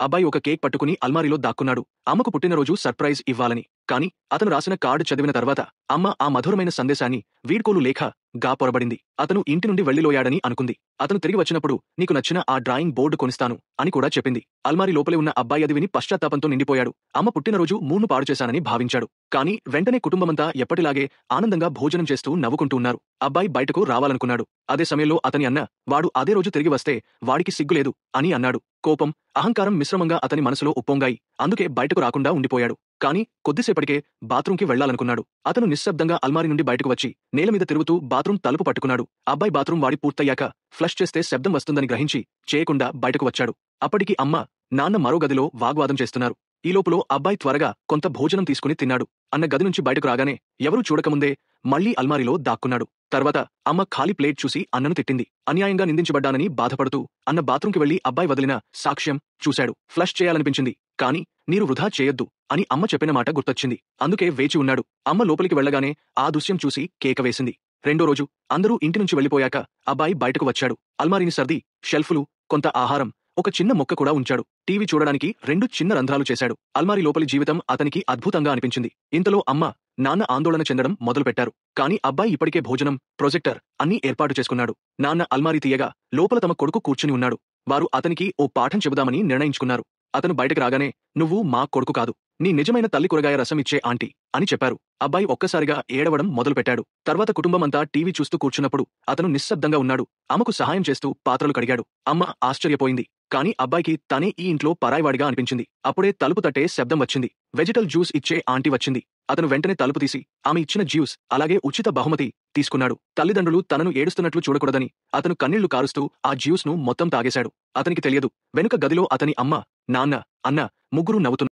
అబ్బాయి ఒక కేక్ పట్టుకుని అల్మారీలో దాక్కున్నాడు. అమ్మకు పుట్టినరోజు సర్ప్రైజ్ ఇవ్వాలని. కానీ అతను రాసిన కార్డు చదివిన తర్వాత అమ్మ ఆ మధురమైన సందేశాన్ని వీడ్కోలు లేఖ గా పొరబడింది. అతను ఇంటి నుండి వెళ్లిలోయాడని అనుకుంది. అతను తిరిగి వచ్చినప్పుడు నీకు నచ్చిన ఆ డ్రాయింగ్ బోర్డు కొనిస్తాను అని కూడా చెప్పింది. అల్మారీ లోపలే ఉన్న అబ్బాయి అది విని పశ్చాత్తాపంతో నిండిపోయాడు. అమ్మ పుట్టినరోజు మూడ్ను పాడు చేశానని భావించాడు. కానీ వెంటనే కుటుంబమంతా ఎప్పటిలాగే ఆనందంగా భోజనం చేస్తూ నవ్వుకుంటూ ఉన్నారు. అబ్బాయి బయటకు రావాలనుకున్నాడు. అదే సమయంలో అతని అన్న వాడు అదే రోజు తిరిగి వస్తే వాడికి సిగ్గులేదు అని అన్నాడు. కోపం, అహంకారం మిశ్రమంగా అతని మనసులో ఉప్పొంగాయి. అందుకే బయటకు రాకుండా ఉండిపోయాడు. కానీ కొద్దిసేపటికే బాత్రూంకి వెళ్లాలనుకున్నాడు. అతను నిశ్శబ్దంగా అల్మారీ నుండి బయటకు వచ్చి నేలమీద తిరుగుతూ బాత్రూం తలుపు పట్టుకున్నాడు. అబ్బాయి బాత్రూం వాడి పూర్తయ్యాక ఫ్లష్ చేస్తే శబ్దం వస్తుందని గ్రహించి చేయకుండా బయటకు వచ్చాడు. అప్పటికి అమ్మ, నాన్న మరో గదిలో వాగ్వాదం చేస్తున్నారు. ఈలోపులో అబ్బాయి త్వరగా కొంత భోజనం తీసుకుని తిన్నాడు. అన్న గది నుంచి బయటకు రాగానే ఎవరూ చూడకముందే మళ్లీ అల్మారీలో దాక్కున్నాడు. తర్వాత అమ్మ ఖాళీ ప్లేట్ చూసి అన్నను తిట్టింది. అన్యాయంగా నిందించబడ్డానని బాధపడుతూ అన్న బాత్రూంకి వెళ్లి అబ్బాయి వదిలిన సాక్ష్యం చూశాడు. ఫ్లష్ చేయాలనిపించింది. కానీ నీరు వృధా చేయొద్దు అని అమ్మ చెప్పిన మాట గుర్తొచ్చింది. అందుకే వేచి ఉన్నాడు. అమ్మ లోపలికి వెళ్లగానే ఆ దృశ్యం చూసి కేక వేసింది. రెండో రోజు అందరూ ఇంటి నుంచి వెళ్లిపోయాక అబ్బాయి బయటకు వచ్చాడు. అల్మారీని సర్ది షెల్ఫ్లు, కొంత ఆహారం, ఒక చిన్న మొక్క కూడా ఉంచాడు. టీవీ చూడడానికి 2 చిన్న రంధ్రాలు చేశాడు. అల్మారీ లోపలి జీవితం అతనికి అద్భుతంగా అనిపించింది. ఇంతలో అమ్మ, నాన్న ఆందోళన చెందడం మొదలుపెట్టారు. కానీ అబ్బాయి ఇప్పటికే భోజనం, ప్రొజెక్టర్ అన్నీ ఏర్పాటు చేసుకున్నాడు. నాన్న అల్మారీ తీయగా లోపల తమ కొడుకు కూర్చుని ఉన్నాడు. వారు అతనికి ఓ పాఠం చెబుదామని నిర్ణయించుకున్నారు. అతను బయటకు రాగానే నువ్వు మా కొడుకు కాదు, నీ నిజమైన తల్లి కూరగాయ రసం ఇచ్చే ఆంటీ అని చెప్పారు. అబ్బాయి ఒక్కసారిగా ఏడవడం మొదలుపెట్టాడు. తర్వాత కుటుంబమంతా టీవీ చూస్తూ కూర్చున్నప్పుడు అతను నిశ్శబ్దంగా ఉన్నాడు. అమ్మకు సహాయం చేస్తూ పాత్రలు కడిగాడు. అమ్మ ఆశ్చర్యపోయింది. కానీ అబ్బాయికి తనే ఈ ఇంట్లో పరాయివాడిగా అనిపించింది. అప్పుడే తలుపు తట్టే శబ్దం వచ్చింది. వెజిటల్ జ్యూస్ ఇచ్చే ఆంటీ వచ్చింది. అతను వెంటనే తలుపు తీసి ఆమె ఇచ్చిన జ్యూస్, అలాగే ఉచిత బహుమతి తీసుకున్నాడు. తల్లిదండ్రులు తనను ఏడుస్తున్నట్లు చూడకూడదని అతను కన్నీళ్లు కారుస్తూ ఆ జ్యూస్ను మొత్తం తాగేశాడు. అతనికి తెలియదు, వెనుక గదిలో అతని అమ్మ, నాన్న, అన్న ముగ్గురూ నవ్వుతున్నారు.